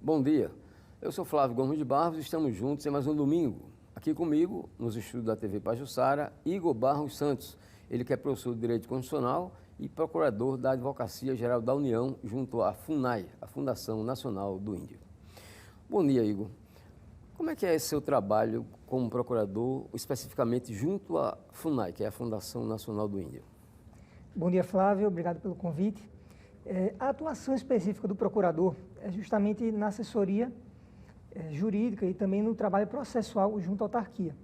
Bom dia, eu sou Flávio Gomes de Barros e estamos juntos em mais um domingo. Aqui comigo, nos estúdios da TV Pajuçara, Igor Barros Santos, ele que é professor de Direito Constitucional e procurador da Advocacia Geral da União junto à FUNAI, a Fundação Nacional do Índio. Bom dia, Igor. Como é que é esse seu trabalho como procurador, especificamente junto à FUNAI, que é a Fundação Nacional do Índio? Bom dia, Flávio. Obrigado pelo convite. A atuação específica do procurador é justamente na assessoria jurídica e também no trabalho processual junto à autarquia.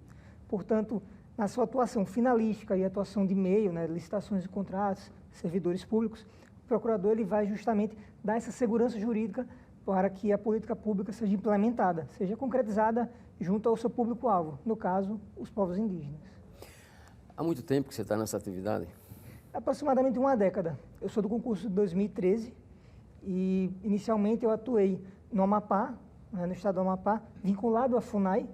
Portanto, na sua atuação finalística e atuação de meio, licitações de contratos, servidores públicos, o procurador ele vai justamente dar essa segurança jurídica para que a política pública seja implementada, seja concretizada junto ao seu público-alvo, no caso, os povos indígenas. Há muito tempo que você está nessa atividade? Aproximadamente uma década. Eu sou do concurso de 2013 e inicialmente eu atuei no Amapá, no estado do Amapá, vinculado à FUNAI,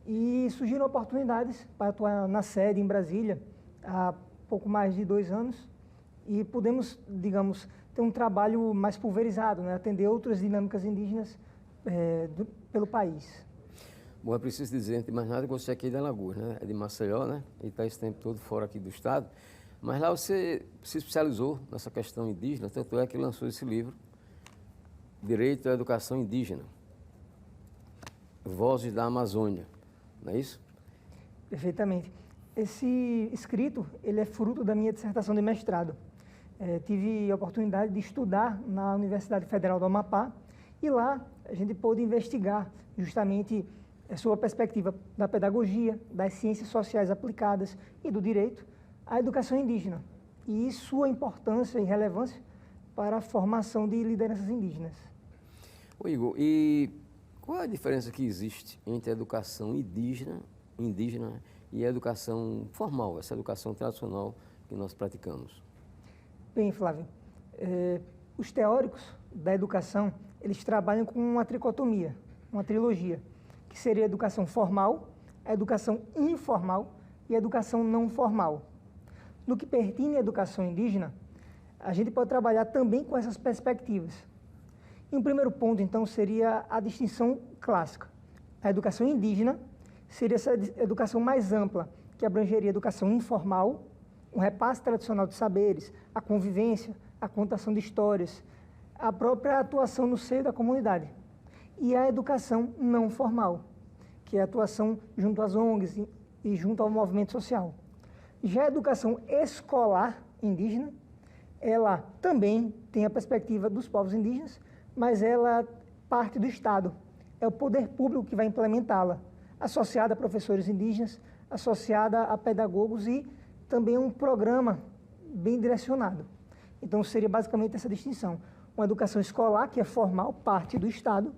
e surgiram oportunidades para atuar na sede em Brasília há pouco mais de 2 anos e pudemos, digamos, ter um trabalho mais pulverizado, atender outras dinâmicas indígenas pelo país. Bom, é preciso dizer, antes de mais nada, que você é aqui de Alagoas, é de Maceió, e está esse tempo todo fora aqui do estado. Mas lá você se especializou nessa questão indígena, tanto é que lançou esse livro, Direito à Educação Indígena, Vozes da Amazônia, não é isso? Perfeitamente. Esse escrito, ele é fruto da minha dissertação de mestrado. Tive a oportunidade de estudar na Universidade Federal do Amapá e lá a gente pôde investigar justamente sobre a perspectiva da pedagogia, das ciências sociais aplicadas e do direito à educação indígena e sua importância e relevância para a formação de lideranças indígenas. Ô Igor, e qual é a diferença que existe entre a educação indígena e a educação formal, essa educação tradicional que nós praticamos? Bem, Flávio, os teóricos da educação, eles trabalham com uma tricotomia, uma trilogia, que seria a educação formal, a educação informal e a educação não formal. No que pertine à educação indígena, a gente pode trabalhar também com essas perspectivas. E um primeiro ponto, então, seria a distinção clássica. A educação indígena seria essa educação mais ampla, que abrangeria a educação informal, o repasse tradicional de saberes, a convivência, a contação de histórias, a própria atuação no seio da comunidade. E a educação não formal, que é a atuação junto às ONGs e junto ao movimento social. Já a educação escolar indígena, ela também tem a perspectiva dos povos indígenas, mas ela parte do Estado. É o poder público que vai implementá-la, associada a professores indígenas, associada a pedagogos e também um programa bem direcionado. Então, seria basicamente essa distinção. Uma educação escolar, que é formal, parte do Estado,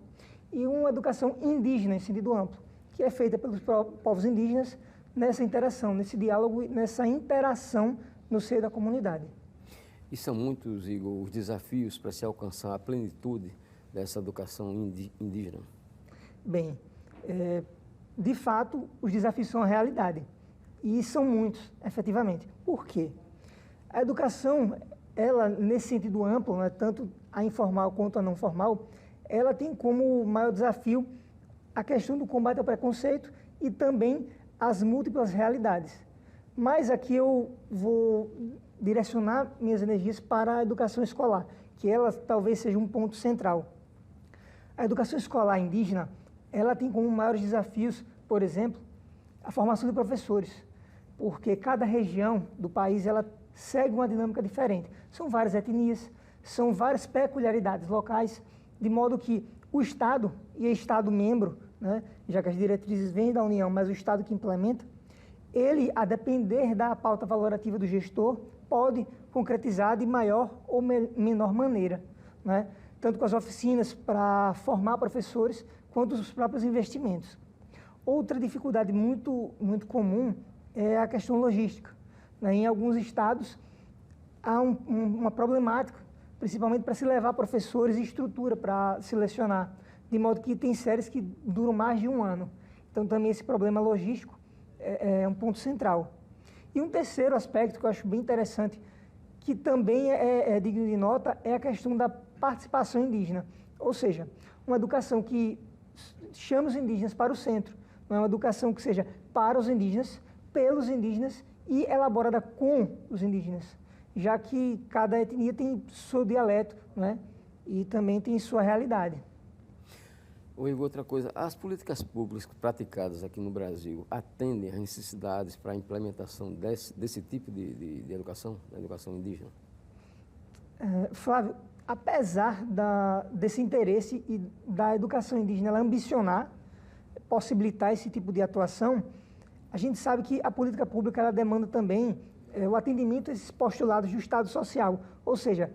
e uma educação indígena, em sentido amplo, que é feita pelos povos indígenas nessa interação, nesse diálogo, nessa interação no seio da comunidade. E são muitos, Igor, os desafios para se alcançar a plenitude dessa educação indígena? Bem, de fato, os desafios são a realidade. E são muitos, efetivamente. Por quê? A educação, ela, nesse sentido amplo, tanto a informal quanto a não formal, ela tem como maior desafio a questão do combate ao preconceito e também as múltiplas realidades. Mas aqui eu vou direcionar minhas energias para a educação escolar, que ela talvez seja um ponto central. A educação escolar indígena, ela tem como maiores desafios, por exemplo, a formação de professores, porque cada região do país ela segue uma dinâmica diferente. São várias etnias, são várias peculiaridades locais, de modo que o Estado e o Estado-membro, já que as diretrizes vêm da União, mas o Estado que implementa, ele, a depender da pauta valorativa do gestor, pode concretizar de maior ou menor maneira, tanto com as oficinas para formar professores, quanto os próprios investimentos. Outra dificuldade muito comum é a questão logística. Em alguns estados, há uma problemática, principalmente para se levar professores e estrutura para selecionar, de modo que tem séries que duram mais de 1 ano. Então, também esse problema logístico é um ponto central. E um terceiro aspecto que eu acho bem interessante, que também é digno de nota, é a questão da participação indígena. Ou seja, uma educação que chame os indígenas para o centro, não é uma educação que seja para os indígenas, pelos indígenas e elaborada com os indígenas, já que cada etnia tem seu dialeto, não é? E também tem sua realidade. Igor, outra coisa, as políticas públicas praticadas aqui no Brasil atendem às necessidades para a implementação desse tipo de educação, da educação indígena? Flávio, apesar desse interesse e da educação indígena ela ambicionar, possibilitar esse tipo de atuação, a gente sabe que a política pública ela demanda também o atendimento a esses postulados do Estado social, ou seja,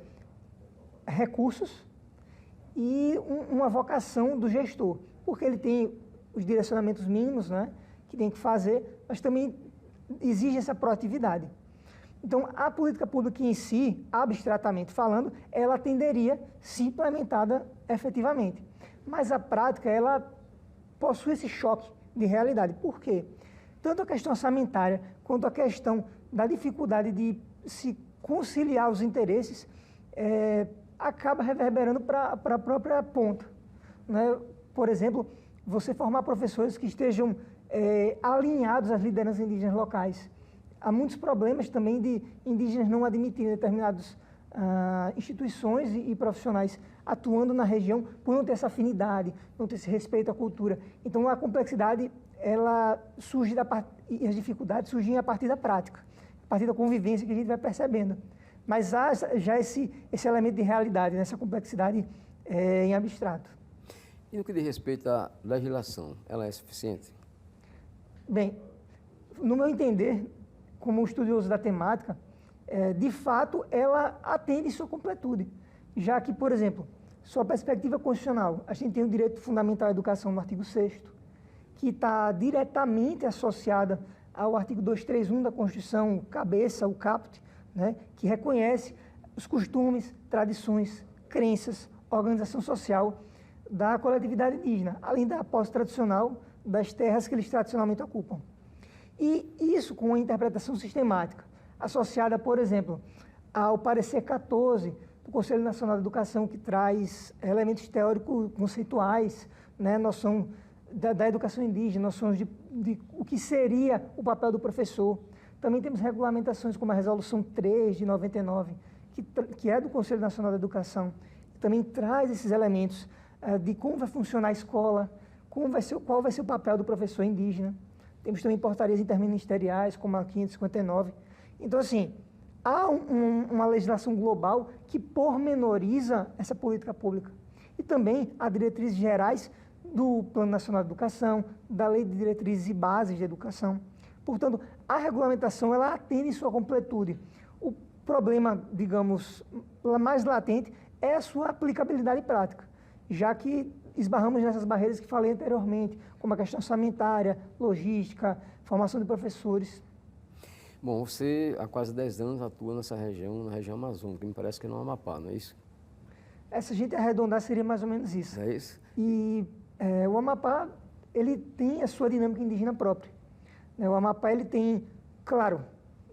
recursos e uma vocação do gestor, porque ele tem os direcionamentos mínimos, né, que tem que fazer, mas também exige essa proatividade. Então, a política pública em si, abstratamente falando, ela tenderia a ser implementada efetivamente. Mas a prática, ela possui esse choque de realidade. Por quê? Tanto a questão orçamentária quanto a questão da dificuldade de se conciliar os interesses acaba reverberando para a própria ponta, né? Por exemplo, você formar professores que estejam alinhados às lideranças indígenas locais. Há muitos problemas também de indígenas não admitirem determinadas instituições e profissionais atuando na região por não ter essa afinidade, não ter esse respeito à cultura. Então, a complexidade ela surge e as dificuldades surgem a partir da prática, a partir da convivência que a gente vai percebendo. Mas há já esse elemento de realidade, nessa complexidade em abstrato. E no que diz respeito à legislação, ela é suficiente? Bem, no meu entender, como estudioso da temática, de fato, ela atende sua completude, já que, por exemplo, sua perspectiva constitucional, a gente tem o direito fundamental à educação no artigo 6º, que está diretamente associada ao artigo 231 da Constituição, cabeça, o caput, né, que reconhece os costumes, tradições, crenças, organização social da coletividade indígena, além da posse tradicional das terras que eles tradicionalmente ocupam. E isso com uma interpretação sistemática, associada, por exemplo, ao parecer 14 do Conselho Nacional de Educação, que traz elementos teóricos conceituais, né, noção da educação indígena, noções de o que seria o papel do professor. Também temos regulamentações como a Resolução 3 de 99, que é do Conselho Nacional de Educação, que também traz esses elementos de como vai funcionar a escola, qual vai ser o papel do professor indígena. Temos também portarias interministeriais, como a 559. Então, assim, há uma legislação global que pormenoriza essa política pública. E também há diretrizes gerais do Plano Nacional de Educação, da Lei de Diretrizes e Bases de Educação. Portanto, a regulamentação ela atende sua completude. O problema, digamos, mais latente é a sua aplicabilidade prática, já que esbarramos nessas barreiras que falei anteriormente, como a questão orçamentária, logística, formação de professores. Bom, você há quase 10 anos atua nessa região, na região amazônica, que me parece que é no Amapá, não é isso? Se a gente arredondar, seria mais ou menos isso. É isso? E o Amapá, ele tem a sua dinâmica indígena própria. O Amapá, ele tem, claro,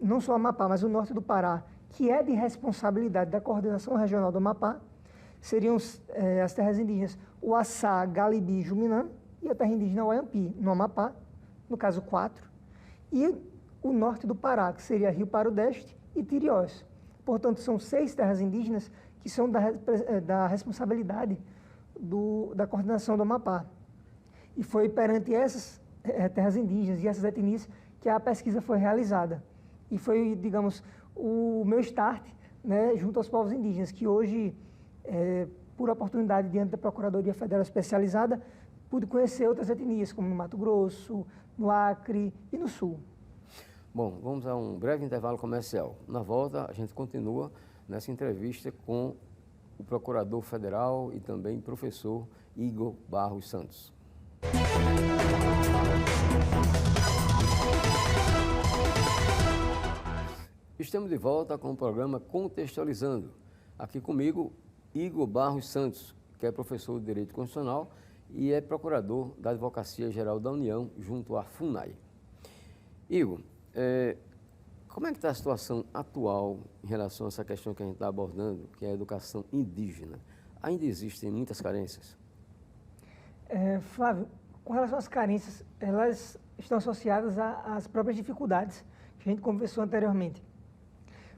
não só o Amapá, mas o norte do Pará, que é de responsabilidade da coordenação regional do Amapá, seriam as terras indígenas Uaçá, Galibi e Juminã, e a terra indígena Wayampi, no Amapá, no caso 4, e o norte do Pará, que seria Rio Parudeste e Tiriós. Portanto, são 6 terras indígenas que são da responsabilidade da coordenação do Amapá. E foi perante essas terras indígenas e essas etnias que a pesquisa foi realizada. E foi, digamos, o meu start, né, junto aos povos indígenas, que hoje, por oportunidade diante da Procuradoria Federal Especializada, pude conhecer outras etnias, como no Mato Grosso, no Acre e no Sul. Bom, vamos a um breve intervalo comercial. Na volta, a gente continua nessa entrevista com o Procurador Federal e também professor Igor Barros Santos. Estamos de volta com o programa Contextualizando. Aqui comigo, Igor Barros Santos, que é professor de Direito Constitucional e é procurador da Advocacia Geral da União, junto à FUNAI. Igor, como é que está a situação atual em relação a essa questão que a gente está abordando, que é a educação indígena? Ainda existem muitas carências? Flávio, com relação às carências, elas estão associadas às próprias dificuldades que a gente conversou anteriormente,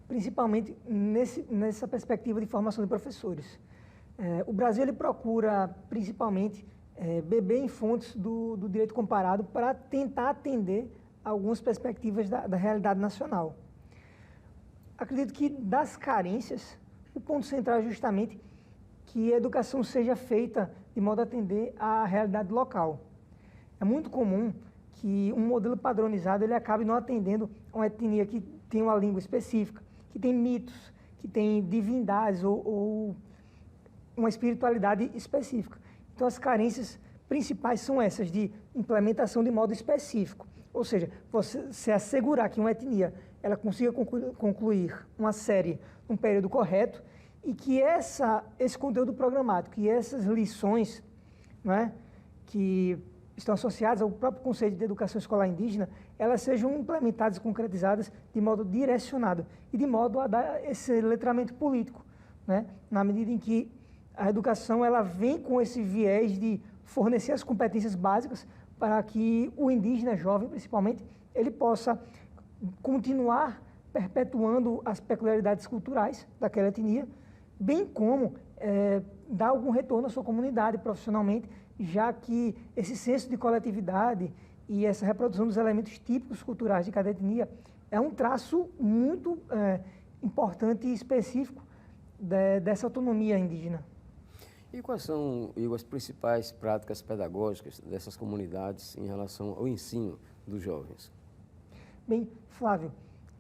principalmente nessa perspectiva de formação de professores. O Brasil ele procura, principalmente, beber em fontes do direito comparado para tentar atender algumas perspectivas da realidade nacional. Acredito que das carências, o ponto central é justamente que a educação seja feita de modo a atender à realidade local. É muito comum que um modelo padronizado ele acabe não atendendo a uma etnia que tem uma língua específica, que tem mitos, que tem divindades ou uma espiritualidade específica. Então, as carências principais são essas, de implementação de modo específico. Ou seja, você se assegurar que uma etnia ela consiga concluir uma série num período correto e que esse conteúdo programático e essas lições, né, que estão associadas ao próprio conceito de educação escolar indígena, elas sejam implementadas e concretizadas de modo direcionado e de modo a dar esse letramento político, né, na medida em que a educação ela vem com esse viés de fornecer as competências básicas para que o indígena jovem, principalmente, ele possa continuar perpetuando as peculiaridades culturais daquela etnia, bem como dar algum retorno à sua comunidade profissionalmente, já que esse senso de coletividade e essa reprodução dos elementos típicos culturais de cada etnia é um traço muito importante e específico dessa autonomia indígena. E quais são, Igor, as principais práticas pedagógicas dessas comunidades em relação ao ensino dos jovens? Bem, Flávio,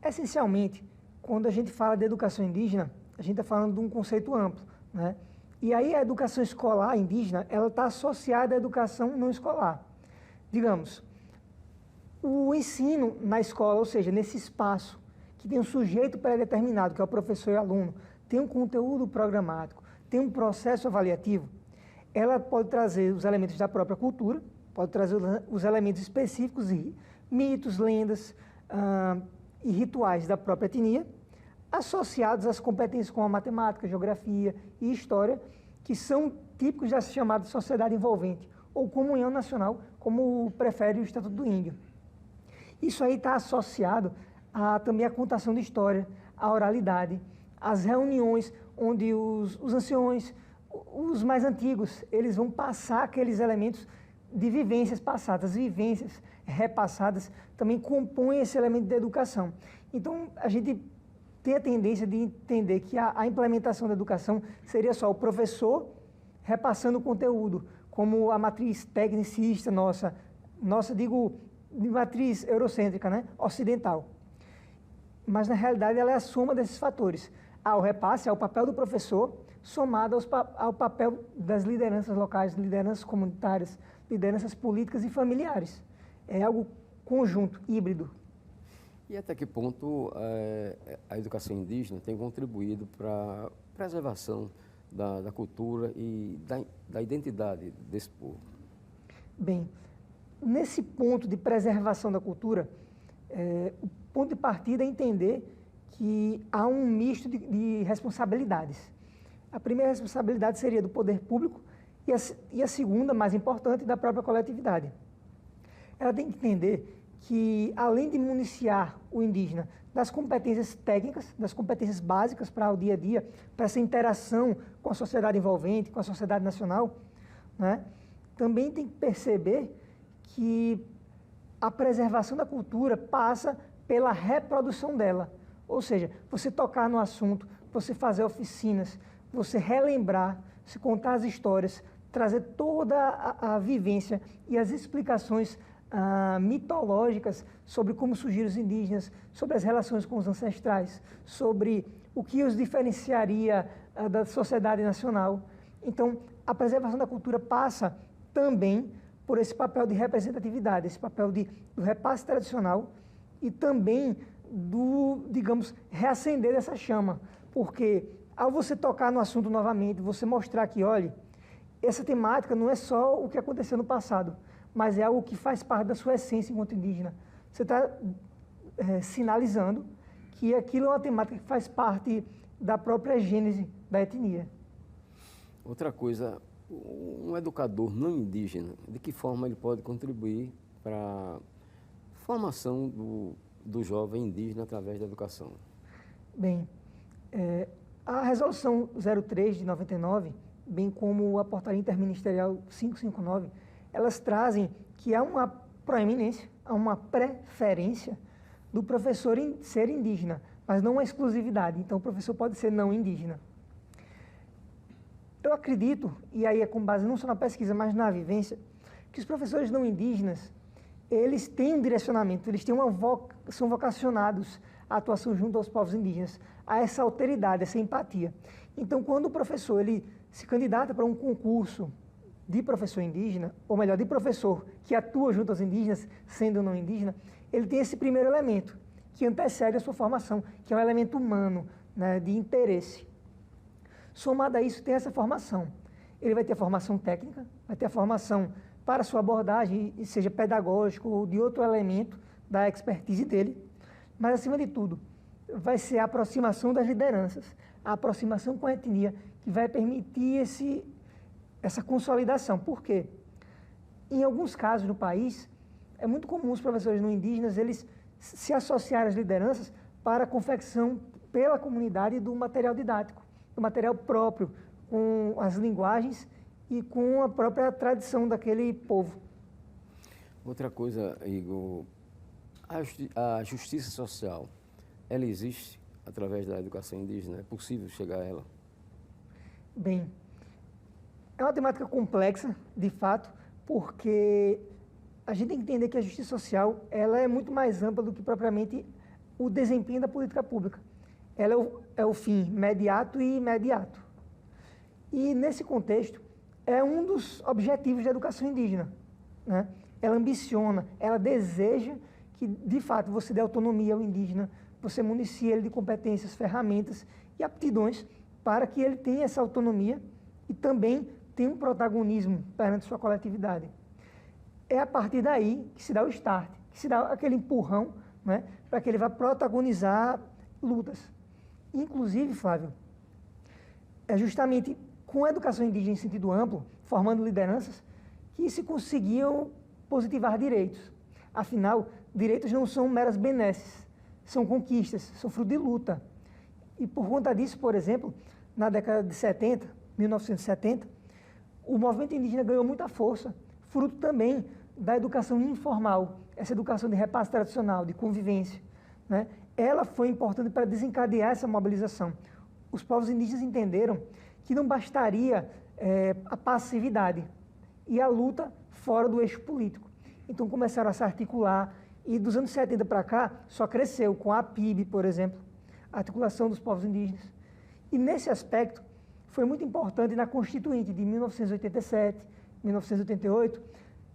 essencialmente, quando a gente fala de educação indígena, a gente está falando de um conceito amplo, né? E aí a educação escolar indígena, ela está associada à educação não escolar. Digamos, o ensino na escola, ou seja, nesse espaço que tem um sujeito pré-determinado, que é o professor e aluno, tem um conteúdo programático, tem um processo avaliativo, ela pode trazer os elementos da própria cultura, pode trazer os elementos específicos e mitos, lendas e rituais da própria etnia, associados às competências como a matemática, geografia e história, que são típicos da chamada sociedade envolvente, ou comunhão nacional, como prefere o Estatuto do Índio. Isso aí está associado também à contação de história, à oralidade, às reuniões onde os anciões, os mais antigos, eles vão passar aqueles elementos de vivências passadas, as vivências repassadas também compõem esse elemento da educação. Então, a gente tem a tendência de entender que a implementação da educação seria só o professor repassando o conteúdo, como a matriz tecnicista nossa digo, de matriz eurocêntrica, né? Ocidental. Mas, na realidade, ela é a soma desses fatores. O repasse é o papel do professor, somado ao papel das lideranças locais, lideranças comunitárias, lideranças políticas e familiares. É algo conjunto, híbrido. E até que ponto a educação indígena tem contribuído para a preservação da cultura e da identidade desse povo? Bem, nesse ponto de preservação da cultura, o ponto de partida é entender que há um misto de responsabilidades. A primeira responsabilidade seria do poder público e a segunda, mais importante, da própria coletividade. Ela tem que entender que, além de municiar o indígena das competências técnicas, das competências básicas para o dia a dia, para essa interação com a sociedade envolvente, com a sociedade nacional, né, também tem que perceber que a preservação da cultura passa pela reprodução dela. Ou seja, você tocar no assunto, você fazer oficinas, você relembrar, se contar as histórias, trazer toda a vivência e as explicações mitológicas sobre como surgiram os indígenas, sobre as relações com os ancestrais, sobre o que os diferenciaria da sociedade nacional. Então, a preservação da cultura passa também por esse papel de representatividade, esse papel do repasse tradicional e também digamos, reacender essa chama. Porque, ao você tocar no assunto novamente, você mostrar que, olha, essa temática não é só o que aconteceu no passado, mas é algo que faz parte da sua essência enquanto indígena. Você está sinalizando que aquilo é uma temática que faz parte da própria gênese da etnia. Outra coisa Um educador não indígena, de que forma ele pode contribuir para a formação do jovem indígena através da educação? Bem, a Resolução 03 de 99, bem como a Portaria Interministerial 559, elas trazem que há uma proeminência, há uma preferência do professor em ser indígena, mas não uma exclusividade. Então, o professor pode ser não indígena. Eu acredito, e aí é com base não só na pesquisa, mas na vivência, que os professores não indígenas, eles têm um direcionamento, eles têm são vocacionados à atuação junto aos povos indígenas, a essa alteridade, essa empatia. Então, quando o professor ele se candidata para um concurso de professor indígena, ou melhor, de professor que atua junto aos indígenas, sendo não indígena, ele tem esse primeiro elemento, que antecede a sua formação, que é um elemento humano, né, de interesse. Somado a isso, tem essa formação. Ele vai ter a formação técnica, vai ter a formação para sua abordagem, seja pedagógico ou de outro elemento da expertise dele, mas, acima de tudo, vai ser a aproximação das lideranças, a aproximação com a etnia, que vai permitir essa consolidação. Por quê? Em alguns casos no país, é muito comum os professores não indígenas, eles se associarem às lideranças para a confecção pela comunidade do material didático, do material próprio, com as linguagens e com a própria tradição daquele povo. Outra coisa, Igor, a justiça social, ela existe através da educação indígena? É possível chegar a ela? Bem, é uma temática complexa, de fato, porque a gente tem que entender que a justiça social ela é muito mais ampla do que propriamente o desempenho da política pública. Ela é o fim imediato e imediato. E, nesse contexto, é um dos objetivos da educação indígena, né? Ela ambiciona, ela deseja que, de fato, você dê autonomia ao indígena, você municie ele de competências, ferramentas e aptidões para que ele tenha essa autonomia e também tenha um protagonismo perante sua coletividade. É a partir daí que se dá o start, que se dá aquele empurrão, né, para que ele vá protagonizar lutas. Inclusive, Flávio, é justamente com a educação indígena em sentido amplo, formando lideranças, que se conseguiam positivar direitos. Afinal, direitos não são meras benesses, são conquistas, são fruto de luta. E por conta disso, por exemplo, na década de 70, 1970, o movimento indígena ganhou muita força, fruto também da educação informal, essa educação de repasse tradicional, de convivência, né? Ela foi importante para desencadear essa mobilização. Os povos indígenas entenderam que não bastaria a passividade e a luta fora do eixo político. Então começaram a se articular e dos anos 70 para cá só cresceu com a PIB, por exemplo, a articulação dos povos indígenas. E nesse aspecto foi muito importante na Constituinte de 1987, 1988,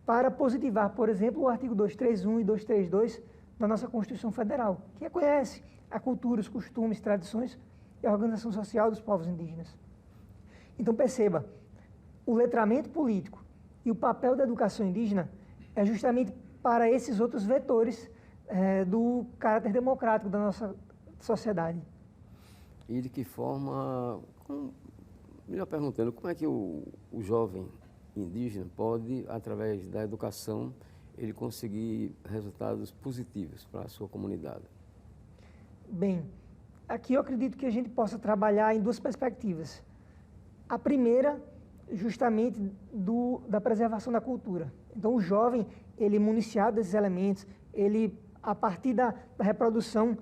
para positivar, por exemplo, o artigo 231 e 232 da nossa Constituição Federal, que reconhece a cultura, os costumes, tradições e a organização social dos povos indígenas. Então perceba, o letramento político e o papel da educação indígena é justamente para esses outros vetores do caráter democrático da nossa sociedade. E de que forma, melhor perguntando, como é que o jovem indígena pode, através da educação, ele conseguir resultados positivos para a sua comunidade? Bem, aqui eu acredito que a gente possa trabalhar em duas perspectivas. A primeira, justamente, da preservação da cultura. Então, o jovem, ele municiado desses elementos, ele, a partir da reprodução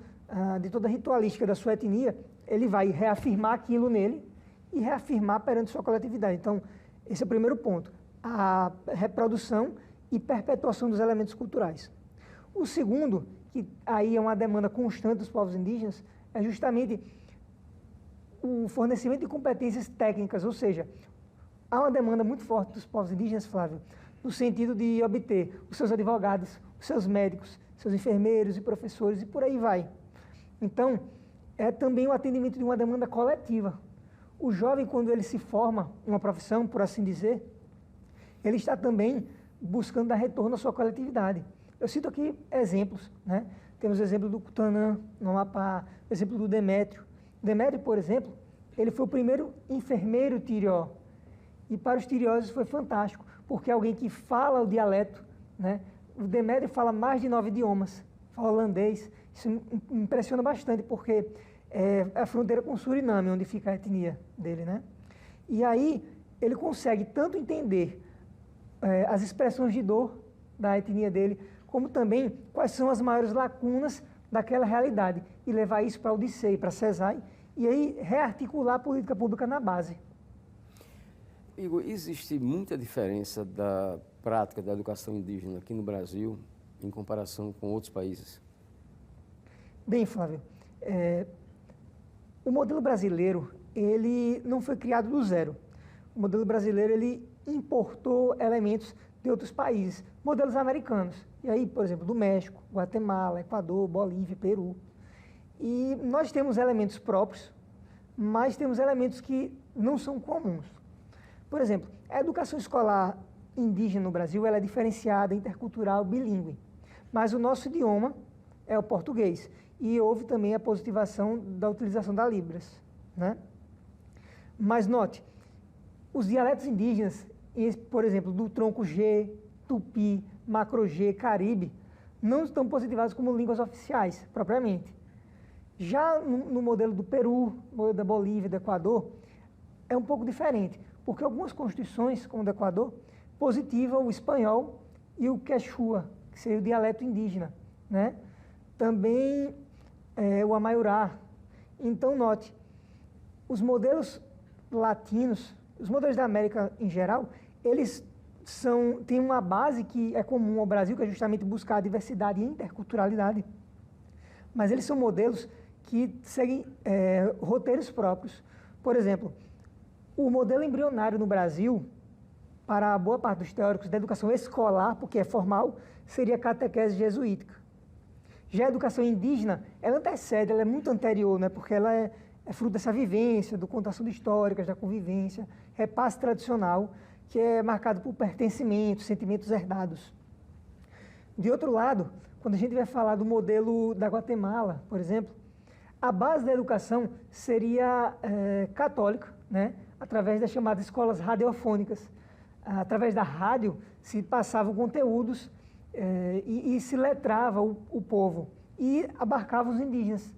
de toda a ritualística da sua etnia, ele vai reafirmar aquilo nele e reafirmar perante sua coletividade. Então, esse é o primeiro ponto, a reprodução e perpetuação dos elementos culturais. O segundo, que aí é uma demanda constante dos povos indígenas, é justamente o fornecimento de competências técnicas, ou seja, há uma demanda muito forte dos povos indígenas, Flávio, no sentido de obter os seus advogados, os seus médicos, seus enfermeiros e professores, e por aí vai. Então, é também o atendimento de uma demanda coletiva. O jovem, quando ele se forma uma profissão, por assim dizer, ele está também buscando dar retorno à sua coletividade. Eu cito aqui exemplos, né? Temos o exemplo do Cutanã, no Amapá, o exemplo do Demétrio. Demétrio, por exemplo, ele foi o primeiro enfermeiro tirió. E para os estudiosos foi fantástico, porque alguém que fala o dialeto, né? O Demétrio fala mais de 9 idiomas, fala holandês, isso me impressiona bastante, porque é a fronteira com o Suriname, onde fica a etnia dele, né? E aí ele consegue tanto entender as expressões de dor da etnia dele, como também quais são as maiores lacunas daquela realidade, e levar isso para a Odissei, para a CESAI, e aí rearticular a política pública na base. Igor, existe muita diferença da prática da educação indígena aqui no Brasil em comparação com outros países? Bem, Flávio, o modelo brasileiro, ele não foi criado do zero. O modelo brasileiro, ele importou elementos de outros países, modelos americanos. E aí, por exemplo, do México, Guatemala, Equador, Bolívia, Peru. E nós temos elementos próprios, mas temos elementos que não são comuns. Por exemplo, a educação escolar indígena no Brasil, ela é diferenciada, intercultural, bilíngue. Mas o nosso idioma é o português. E houve também a positivação da utilização da Libras, né? Mas note, os dialetos indígenas, por exemplo, do tronco G, Tupi, Macro-G, Caribe, não estão positivados como línguas oficiais, propriamente. Já no modelo do Peru, modelo da Bolívia, do Equador, é um pouco diferente, porque algumas constituições, como a do Equador, positivam o espanhol e o quechua, que seria o dialeto indígena, né? Também o amaiurá. Então, note, os modelos latinos, os modelos da América em geral, eles têm uma base que é comum ao Brasil, que é justamente buscar a diversidade e a interculturalidade, mas eles são modelos que seguem roteiros próprios. Por exemplo, o modelo embrionário no Brasil, para a boa parte dos teóricos da educação escolar, porque é formal, seria a catequese jesuítica. Já a educação indígena, ela antecede, ela é muito anterior, né? Porque ela é fruto dessa vivência, do contação de históricas, da convivência, repasse tradicional, que é marcado por pertencimento, sentimentos herdados. De outro lado, quando a gente vai falar do modelo da Guatemala, por exemplo, a base da educação seria católica, né? Através das chamadas escolas radiofônicas. Através da rádio se passavam conteúdos e se letrava o povo e abarcava os indígenas.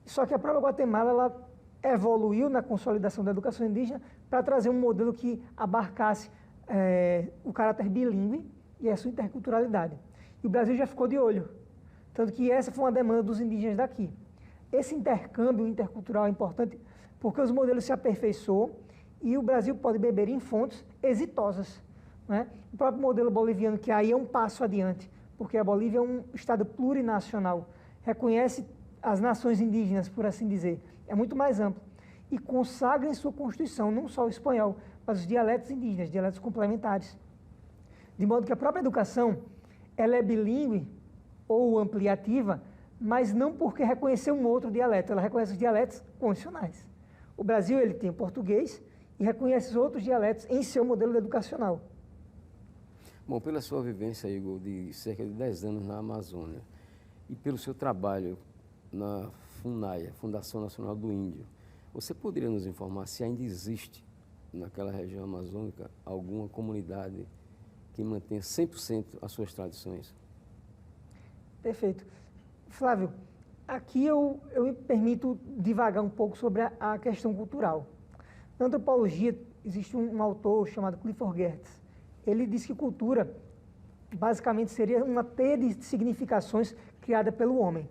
Só que a própria Guatemala ela evoluiu na consolidação da educação indígena para trazer um modelo que abarcasse o caráter bilíngue e a sua interculturalidade. E o Brasil já ficou de olho, tanto que essa foi uma demanda dos indígenas daqui. Esse intercâmbio intercultural é importante porque os modelos se aperfeiçoam e o Brasil pode beber em fontes exitosas, né? O próprio modelo boliviano, que aí é um passo adiante, porque a Bolívia é um estado plurinacional, reconhece as nações indígenas, por assim dizer, é muito mais amplo, e consagra em sua Constituição não só o espanhol, mas os dialetos indígenas, dialetos complementares. De modo que a própria educação, ela é bilíngue ou ampliativa, mas não porque reconheceu um outro dialeto, ela reconhece os dialetos constitucionais. O Brasil ele tem o português e reconhece os outros dialetos em seu modelo educacional. Bom, pela sua vivência, Igor, de cerca de 10 anos na Amazônia, e pelo seu trabalho na FUNAI, Fundação Nacional do Índio, você poderia nos informar se ainda existe naquela região amazônica alguma comunidade que mantenha 100% as suas tradições? Perfeito. Flávio, aqui eu me permito divagar um pouco sobre a questão cultural. Na antropologia, existe um autor chamado Clifford Geertz. Ele diz que cultura, basicamente, seria uma teia de significações criada pelo homem.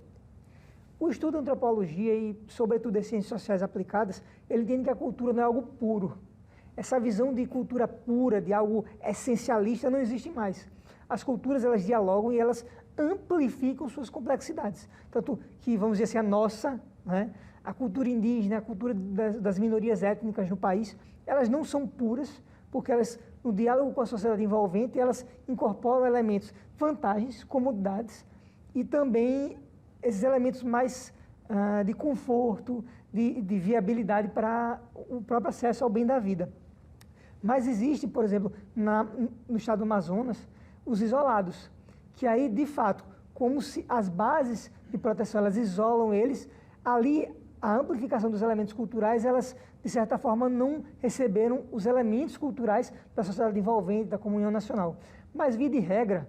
O estudo da antropologia e, sobretudo, das ciências sociais aplicadas, ele entende que a cultura não é algo puro. Essa visão de cultura pura, de algo essencialista, não existe mais. As culturas, elas dialogam e elas amplificam suas complexidades. Tanto que, vamos dizer assim, a nossa, né, a cultura indígena, a cultura das minorias étnicas no país, elas não são puras, porque elas, no diálogo com a sociedade envolvente, elas incorporam elementos, vantagens, comodidades e também esses elementos mais de conforto, de viabilidade para o próprio acesso ao bem da vida. Mas existe, por exemplo, no estado do Amazonas, os isolados, que aí, de fato, como se as bases de proteção elas isolam eles, ali a amplificação dos elementos culturais, elas, de certa forma, não receberam os elementos culturais da sociedade envolvente, da comunhão nacional. Mas, via de regra,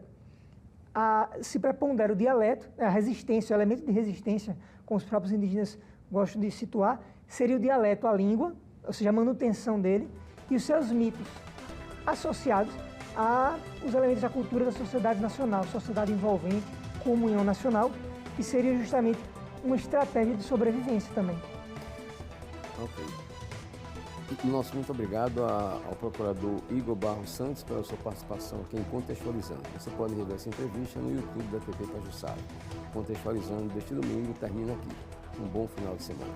se prepondera o dialeto, a resistência, o elemento de resistência, como os próprios indígenas gostam de situar, seria o dialeto, a língua, ou seja, a manutenção dele, e os seus mitos, associados aos elementos da cultura da sociedade nacional, sociedade envolvente, comunhão nacional, que seria justamente uma estratégia de sobrevivência também. Ok. Nosso muito obrigado ao procurador Igor Barros Santos pela sua participação aqui em Contextualizando. Você pode rever essa entrevista no YouTube da TV Pajuçara. Contextualizando deste domingo termina aqui. Um bom final de semana.